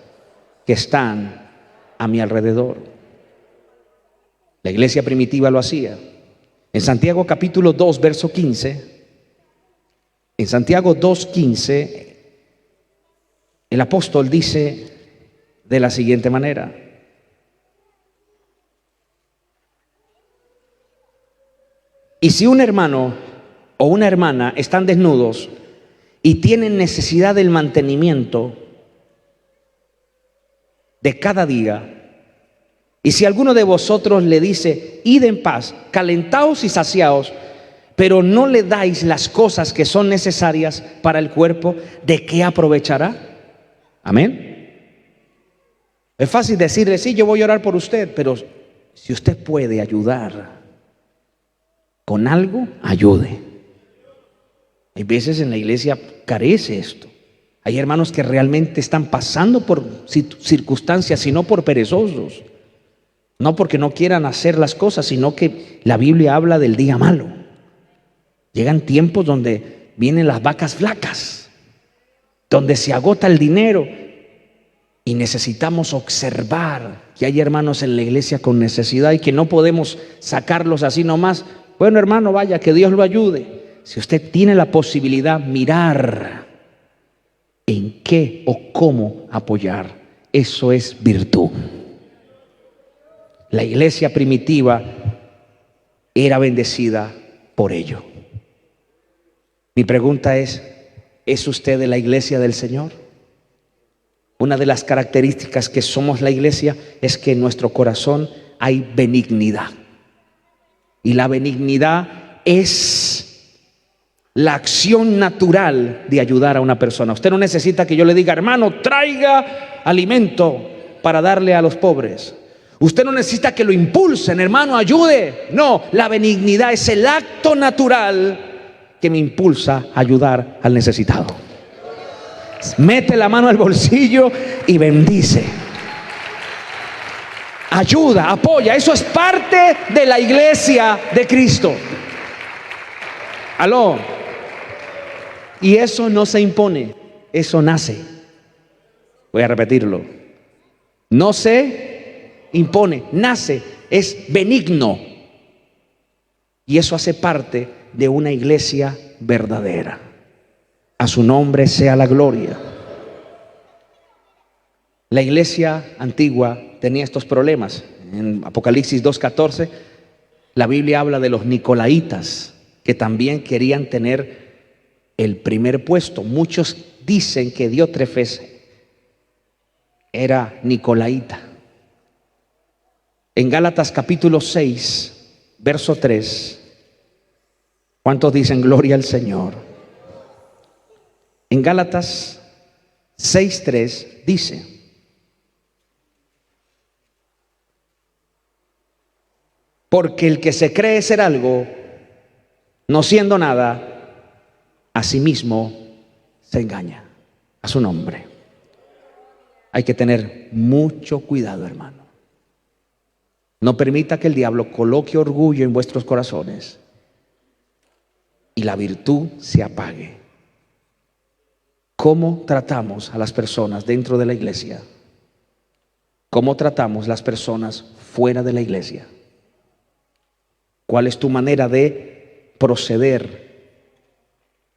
[SPEAKER 1] que están a mi alrededor. La iglesia primitiva lo hacía. En Santiago capítulo 2, verso 15, en Santiago 2:15, el apóstol dice de la siguiente manera: y si un hermano o una hermana están desnudos y tienen necesidad del mantenimiento de cada día, y si alguno de vosotros le dice, id en paz, calentaos y saciaos, pero no le dais las cosas que son necesarias para el cuerpo, ¿de qué aprovechará? Amén. Es fácil decirle, sí, yo voy a orar por usted, pero si usted puede ayudar con algo, ayude. Hay veces en la iglesia carece esto. Hay hermanos que realmente están pasando por circunstancias y no por perezosos, no porque no quieran hacer las cosas, sino que la Biblia habla del día malo. Llegan tiempos donde vienen las vacas flacas, donde se agota el dinero, y necesitamos observar que hay hermanos en la iglesia con necesidad y que no podemos sacarlos así nomás. Bueno, hermano, vaya, que Dios lo ayude. Si usted tiene la posibilidad, mirar en qué o cómo apoyar, eso es virtud. La iglesia primitiva era bendecida por ello. Mi pregunta ¿es usted de la iglesia del Señor? Una de las características que somos la iglesia es que en nuestro corazón hay benignidad. Y la benignidad es la acción natural de ayudar a una persona. Usted no necesita que yo le diga, hermano, traiga alimento para darle a los pobres. Usted no necesita que lo impulsen, hermano, ayude. No, la benignidad es el acto natural que me impulsa a ayudar al necesitado. Mete la mano al bolsillo y bendice. Ayuda, apoya. Eso es parte de la iglesia de Cristo. Aló. Y eso no se impone, eso nace. Voy a repetirlo. No se impone, nace, es benigno. Y eso hace parte de una iglesia verdadera. A su nombre sea la gloria. La iglesia antigua tenía estos problemas. En Apocalipsis 2:14, la Biblia habla de los nicolaitas, que también querían tener el primer puesto. Muchos dicen que Diótrefes era nicolaita. En Gálatas capítulo 6, verso 3, ¿cuántos dicen gloria al Señor? En Gálatas 6:3 dice: porque el que se cree ser algo, no siendo nada, a sí mismo se engaña. A su nombre. Hay que tener mucho cuidado, hermano. No permita que el diablo coloque orgullo en vuestros corazones y la virtud se apague. ¿Cómo tratamos a las personas dentro de la iglesia? ¿Cómo tratamos las personas fuera de la iglesia? ¿Cuál es tu manera de proceder?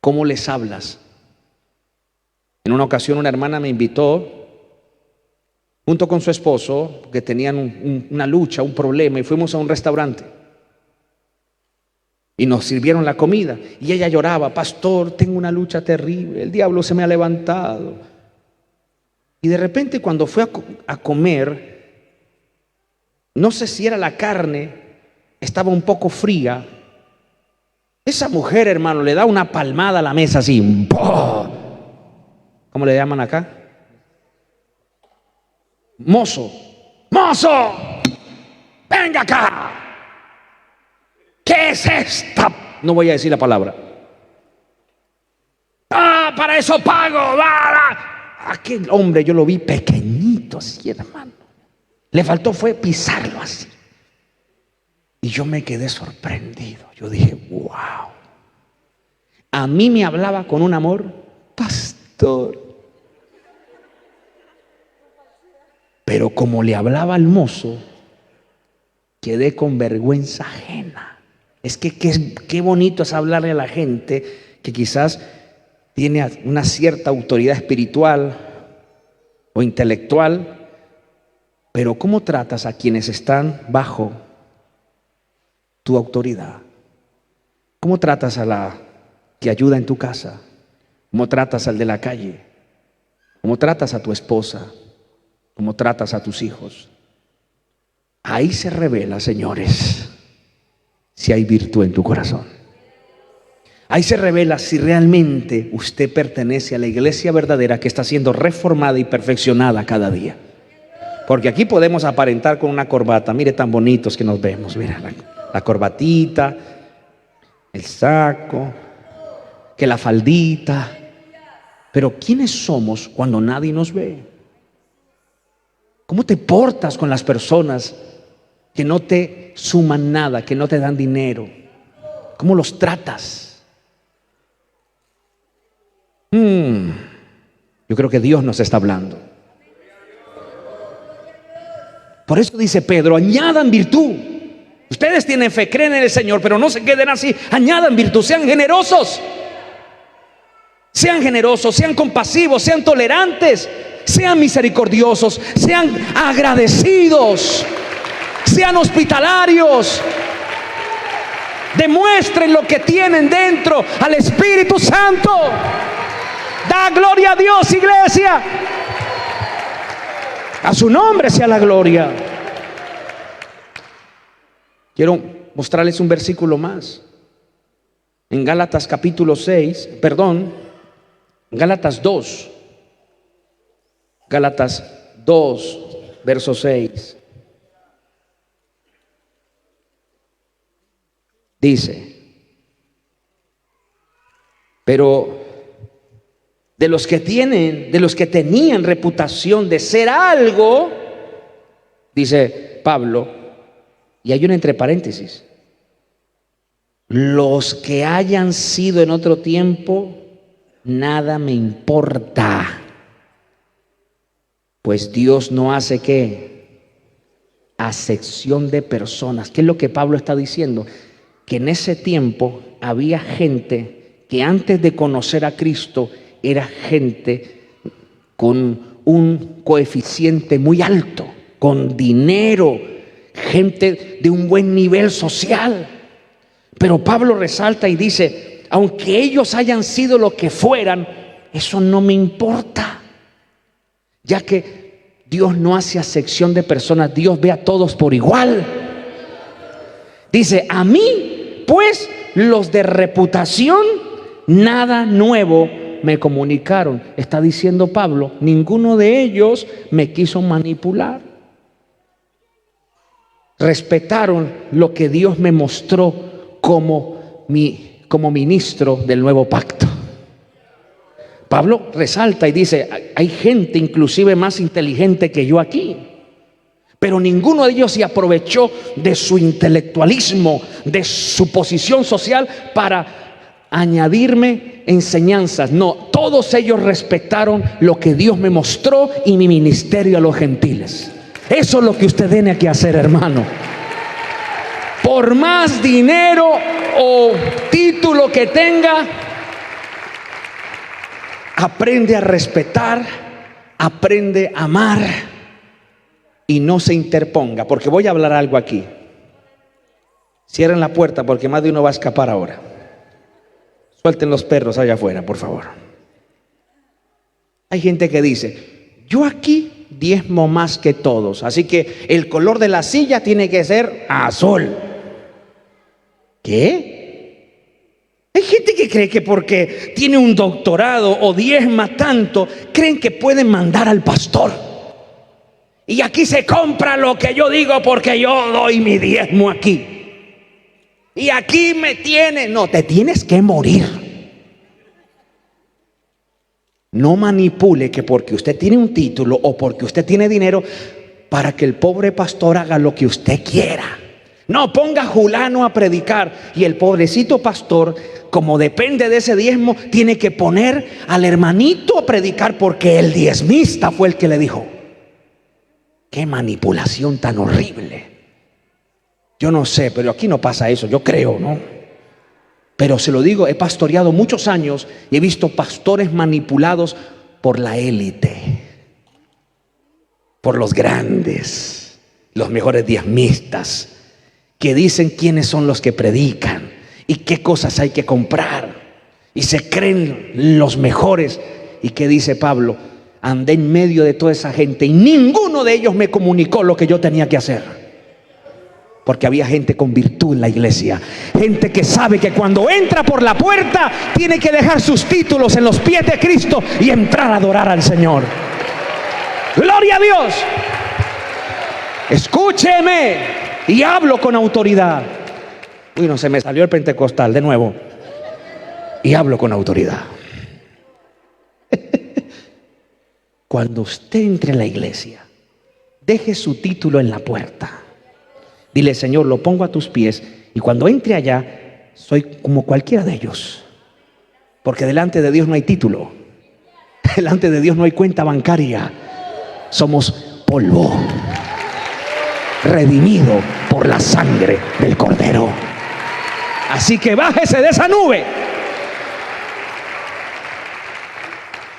[SPEAKER 1] ¿Cómo les hablas? En una ocasión una hermana me invitó junto con su esposo, que tenían una lucha, un problema, y fuimos a un restaurante. Y nos sirvieron la comida y ella lloraba: pastor, tengo una lucha terrible, el diablo se me ha levantado. Y de repente cuando fue a comer, no sé si era la carne, estaba un poco fría. Esa mujer, hermano, le da una palmada a la mesa así. ¡Boh! ¿Cómo le llaman acá? Mozo. ¡Mozo! ¡Venga acá! ¿Qué es esta? No voy a decir la palabra. ¡Ah, para eso pago! Aquel hombre yo lo vi pequeñito así, hermano. Le faltó fue pisarlo así. Y yo me quedé sorprendido. Yo dije, wow. A mí me hablaba con un amor, pastor. Pero como le hablaba al mozo, quedé con vergüenza ajena. Es que qué bonito es hablarle a la gente que quizás tiene una cierta autoridad espiritual o intelectual, pero ¿cómo tratas a quienes están bajo tu autoridad? ¿Cómo tratas a la que ayuda en tu casa? ¿Cómo tratas al de la calle? ¿Cómo tratas a tu esposa? ¿Cómo tratas a tus hijos? Ahí se revela, señores, si hay virtud en tu corazón. Ahí se revela si realmente usted pertenece a la iglesia verdadera que está siendo reformada y perfeccionada cada día. Porque aquí podemos aparentar con una corbata. Mire tan bonitos que nos vemos. Mira la corbatita, el saco, que la faldita. Pero ¿quiénes somos cuando nadie nos ve? ¿Cómo te portas con las personas que no te suman nada, que no te dan dinero? ¿Cómo los tratas? Yo creo que Dios nos está hablando. Por eso dice Pedro, añadan virtud. Ustedes tienen fe, creen en el Señor, pero no se queden así. Añadan virtud, sean generosos. Sean generosos, sean compasivos, sean tolerantes, sean misericordiosos, sean agradecidos, sean hospitalarios. Demuestren lo que tienen dentro al Espíritu Santo. Da gloria a Dios, iglesia. A su nombre sea la gloria. Quiero mostrarles un versículo más. En Gálatas capítulo 6, Gálatas 2. Gálatas 2, verso 6. Dice, pero de los que tenían reputación de ser algo, dice Pablo, y hay un entre paréntesis, los que hayan sido en otro tiempo, nada me importa, pues Dios no hace ¿qué? Acepción de personas. ¿Qué es lo que Pablo está diciendo? Que en ese tiempo había gente que antes de conocer a Cristo era gente con un coeficiente muy alto, con dinero, gente de un buen nivel social. Pero Pablo resalta y dice, aunque ellos hayan sido lo que fueran, eso no me importa, ya que Dios no hace acepción de personas, Dios ve a todos por igual. Dice, a mí, pues, los de reputación, nada nuevo me comunicaron. Está diciendo Pablo, ninguno de ellos me quiso manipular. Respetaron lo que Dios me mostró como ministro del nuevo pacto. Pablo resalta y dice, hay gente inclusive más inteligente que yo aquí, pero ninguno de ellos se aprovechó de su intelectualismo, de su posición social para añadirme enseñanzas. No, todos ellos respetaron lo que Dios me mostró y mi ministerio a los gentiles. Eso es lo que usted tiene que hacer, hermano. Por más dinero o título que tenga, aprende a respetar, aprende a amar y no se interponga. Porque voy a hablar algo aquí. Cierren la puerta porque más de uno va a escapar ahora. Suelten los perros allá afuera, por favor. Hay gente que dice, yo aquí diezmo más que todos, así que el color de la silla tiene que ser azul. ¿Qué? Hay gente que cree que porque tiene un doctorado o diezma tanto, creen que pueden mandar al pastor. Y aquí se compra lo que yo digo porque yo doy mi diezmo aquí. Y aquí me tiene. No, te tienes que morir. No manipule que porque usted tiene un título o porque usted tiene dinero para que el pobre pastor haga lo que usted quiera. No, ponga a Julano a predicar y el pobrecito pastor, como depende de ese diezmo, tiene que poner al hermanito a predicar porque el diezmista fue el que le dijo. Qué manipulación tan horrible. Yo no sé, pero aquí no pasa eso, yo creo, ¿no? Pero se lo digo, he pastoreado muchos años y he visto pastores manipulados por la élite, por los grandes, los mejores diezmistas, que dicen quiénes son los que predican y qué cosas hay que comprar, y se creen los mejores. ¿Y qué dice Pablo? Andé en medio de toda esa gente y ninguno de ellos me comunicó lo que yo tenía que hacer. Porque había gente con virtud en la iglesia, gente que sabe que cuando entra por la puerta tiene que dejar sus títulos en los pies de Cristo y entrar a adorar al Señor. ¡Gloria a Dios! Escúcheme, y hablo con autoridad. Uy, no, se me salió el pentecostal de nuevo. Y hablo con autoridad. Cuando usted entre en la iglesia, deje su título en la puerta. Dile: Señor, lo pongo a tus pies, y cuando entre allá soy como cualquiera de ellos. Porque delante de Dios no hay título, delante de Dios no hay cuenta bancaria. Somos polvo, redimido por la sangre del Cordero. Así que bájese de esa nube.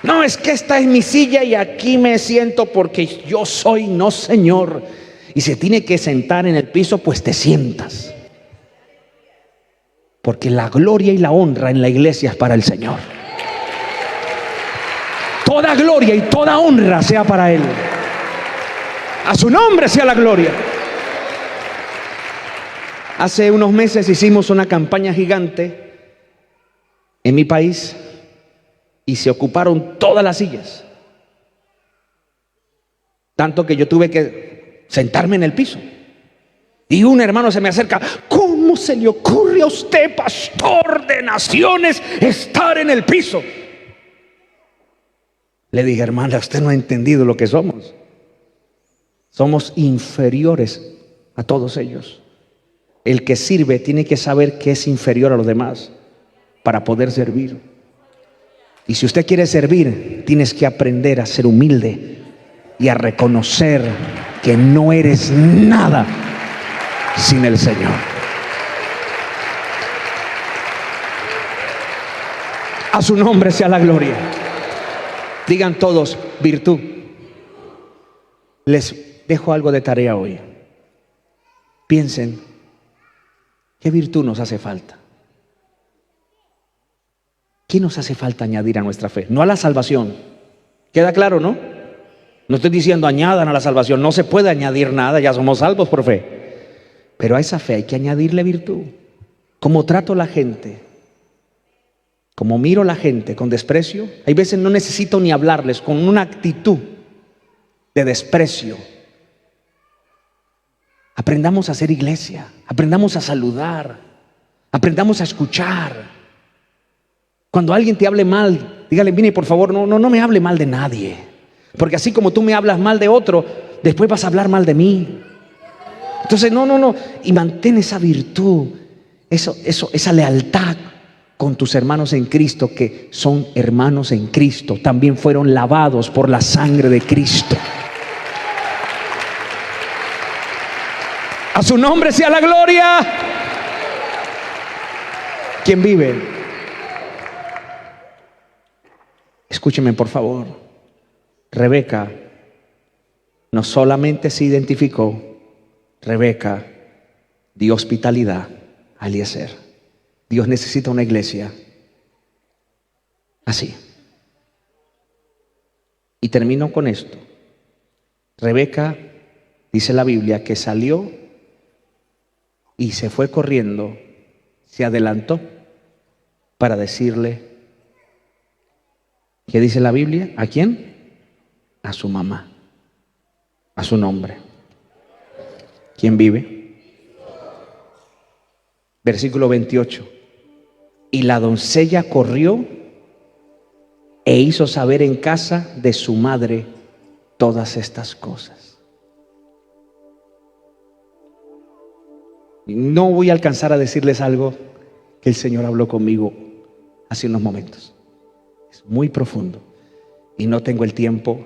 [SPEAKER 1] No, es que esta es mi silla y aquí me siento porque yo soy. No, Señor. Y si tiene que sentar en el piso, pues te sientas. Porque la gloria y la honra en la iglesia es para el Señor. Toda gloria y toda honra sea para Él. A su nombre sea la gloria. Hace unos meses hicimos una campaña gigante en mi país y se ocuparon todas las sillas. Tanto que yo tuve que sentarme en el piso. Y un hermano se me acerca: ¿cómo se le ocurre a usted, pastor de naciones, estar en el piso? Le dije: hermana, usted no ha entendido lo que somos. Somos inferiores a todos ellos. El que sirve tiene que saber que es inferior a los demás para poder servir. Y si usted quiere servir, tienes que aprender a ser humilde y a reconocer que no eres nada sin el Señor. A su nombre sea la gloria. Digan todos: virtud. Les dejo algo de tarea hoy. Piensen, ¿qué virtud nos hace falta? ¿Qué nos hace falta añadir a nuestra fe? No a la salvación. ¿Queda claro, no? No estoy diciendo añadan a la salvación. No se puede añadir nada, ya somos salvos por fe. Pero a esa fe hay que añadirle virtud. ¿Cómo trato a la gente? ¿Cómo miro a la gente con desprecio? Hay veces no necesito ni hablarles, con una actitud de desprecio. Aprendamos a hacer iglesia, aprendamos a saludar, aprendamos a escuchar. Cuando alguien te hable mal, dígale: mire, por favor, no me hable mal de nadie. Porque así como tú me hablas mal de otro, después vas a hablar mal de mí. Entonces, no. Y mantén esa virtud, esa lealtad con tus hermanos en Cristo, que son hermanos en Cristo. También fueron lavados por la sangre de Cristo. A su nombre sea la gloria. ¿Quién vive? Escúcheme, por favor. Rebeca no solamente se identificó, Rebeca dio hospitalidad a Eliezer. Dios necesita una iglesia así. Y termino con esto. Rebeca, dice la Biblia, que salió y se fue corriendo, se adelantó para decirle, ¿qué dice la Biblia? ¿A quién? A su mamá, a su nombre. ¿Quién vive? Versículo 28. Y la doncella corrió e hizo saber en casa de su madre todas estas cosas. No voy a alcanzar a decirles algo que el Señor habló conmigo hace unos momentos. Es muy profundo y no tengo el tiempo,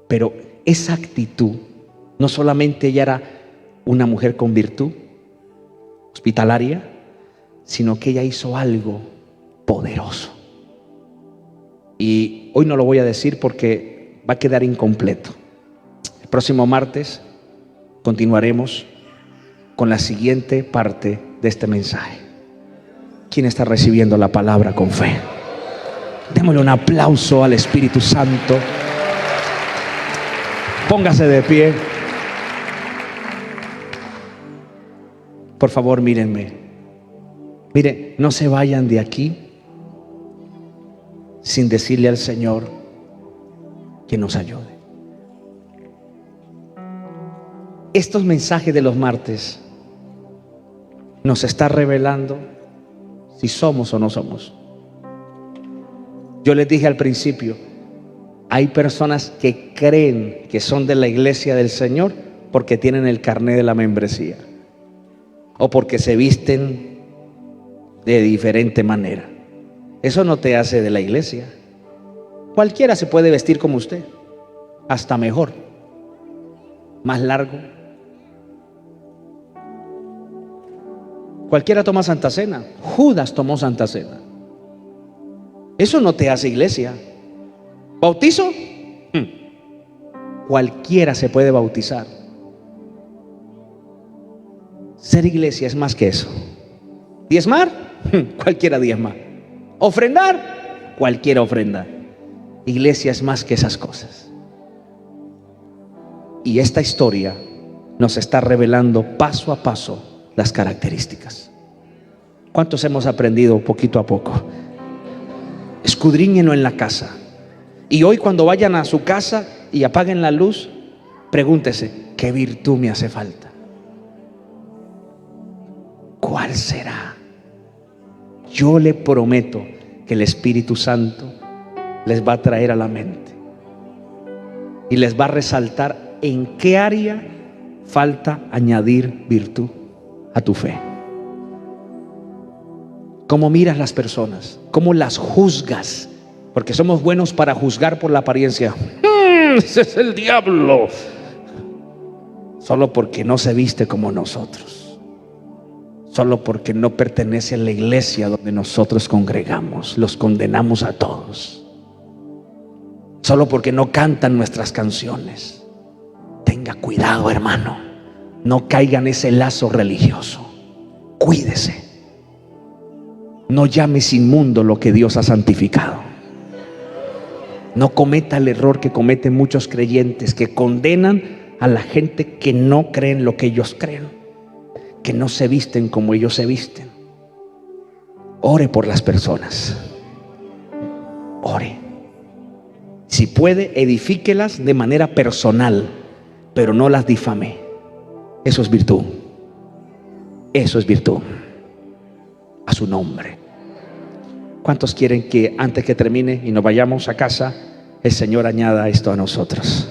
[SPEAKER 1] pero esa actitud, no solamente ella era una mujer con virtud, hospitalaria, sino que ella hizo algo poderoso. Y hoy no lo voy a decir porque va a quedar incompleto. El próximo martes continuaremos con la siguiente parte de este mensaje. ¿Quién está recibiendo la palabra con fe? Démosle un aplauso al Espíritu Santo. Póngase de pie. Por favor, mírenme. Mire, no se vayan de aquí sin decirle al Señor que nos ayude. Estos mensajes de los martes nos está revelando si somos o no somos. Yo les dije al principio, hay personas que creen que son de la iglesia del Señor porque tienen el carnet de la membresía o porque se visten de diferente manera. Eso no te hace de la iglesia. Cualquiera se puede vestir como usted, hasta mejor, más largo. Cualquiera toma Santa Cena. Judas tomó Santa Cena. Eso no te hace iglesia. ¿Bautizo? Cualquiera se puede bautizar. Ser iglesia es más que eso. ¿Diezmar? Cualquiera diezma. ¿Ofrendar? Cualquiera ofrenda. Iglesia es más que esas cosas. Y esta historia nos está revelando paso a paso las características. ¿Cuántos hemos aprendido poquito a poco? Escudriñenlo en la casa. Y hoy cuando vayan a su casa y apaguen la luz, pregúntese, ¿qué virtud me hace falta? ¿Cuál será? Yo le prometo que el Espíritu Santo les va a traer a la mente y les va a resaltar en qué área falta añadir virtud a tu fe. ¿Cómo miras las personas? ¿Cómo las juzgas? Porque somos buenos para juzgar por la apariencia. Ese es el diablo. Solo porque no se viste como nosotros. Solo porque no pertenece a la iglesia donde nosotros congregamos. Los condenamos a todos. Solo porque no cantan nuestras canciones. Tenga cuidado, hermano. No caiga en ese lazo religioso. Cuídese. No llames inmundo lo que Dios ha santificado. No cometa el error que cometen muchos creyentes, que condenan a la gente que no creen lo que ellos creen, que no se visten como ellos se visten. Ore por las personas. Ore. Si puede, edifíquelas de manera personal, pero no las difame. Eso es virtud. Eso es virtud. A su nombre. ¿Cuántos quieren que antes que termine y nos vayamos a casa, el Señor añada esto a nosotros?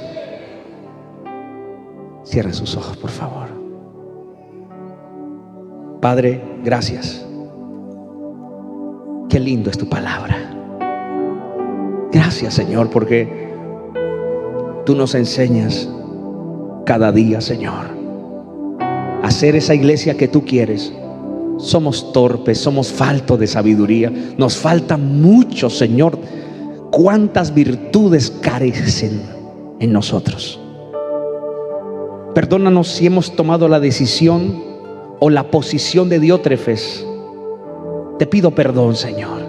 [SPEAKER 1] Cierren sus ojos, por favor. Padre, gracias. Qué lindo es tu palabra. Gracias, Señor, porque tú nos enseñas cada día, Señor, a ser esa iglesia que tú quieres. Somos torpes, somos faltos de sabiduría, nos falta mucho, Señor. Cuántas virtudes carecen en nosotros. Perdónanos si hemos tomado la decisión o la posición de Diótrefes. Te pido perdón, Señor,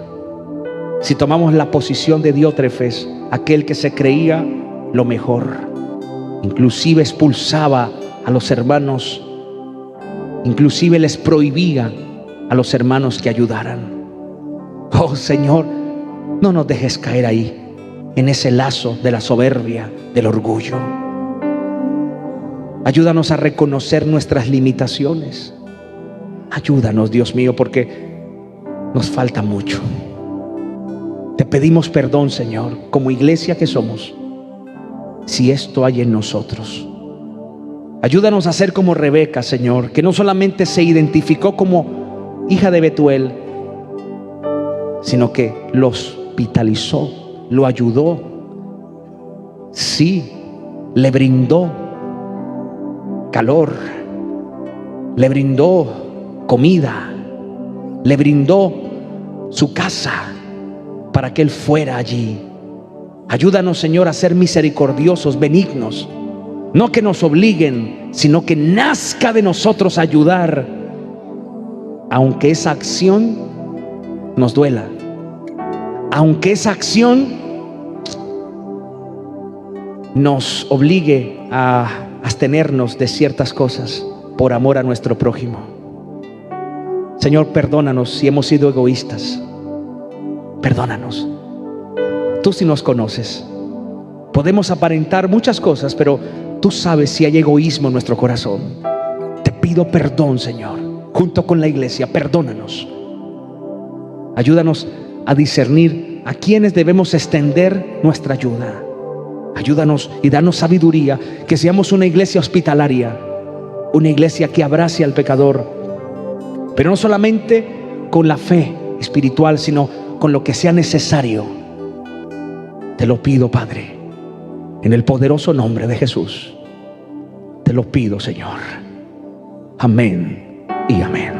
[SPEAKER 1] si tomamos la posición de Diótrefes, aquel que se creía lo mejor, inclusive expulsaba a los hermanos, inclusive les prohibía a los hermanos que ayudaran. Oh Señor, no nos dejes caer ahí, en ese lazo de la soberbia, del orgullo. Ayúdanos a reconocer nuestras limitaciones. Ayúdanos, Dios mío, porque nos falta mucho. Te pedimos perdón, Señor, como iglesia que somos, si esto hay en nosotros. Ayúdanos a ser como Rebeca, Señor, que no solamente se identificó como hija de Betuel, sino que lo hospitalizó, lo ayudó, sí, le brindó calor, le brindó comida, le brindó su casa para que Él fuera allí. Ayúdanos, Señor, a ser misericordiosos, benignos. No que nos obliguen, sino que nazca de nosotros ayudar, aunque esa acción nos duela, aunque esa acción nos obligue a abstenernos de ciertas cosas por amor a nuestro prójimo. Señor, perdónanos si hemos sido egoístas. Perdónanos. Tú sí nos conoces. Podemos aparentar muchas cosas, pero tú sabes si hay egoísmo en nuestro corazón. Te pido perdón, Señor, junto con la iglesia. Perdónanos. Ayúdanos a discernir a quienes debemos extender nuestra ayuda. Ayúdanos y danos sabiduría, que seamos una iglesia hospitalaria, una iglesia que abrace al pecador, pero no solamente con la fe espiritual, sino con lo que sea necesario. Te lo pido, Padre, en el poderoso nombre de Jesús. Te lo pido, Señor. Amén y amén.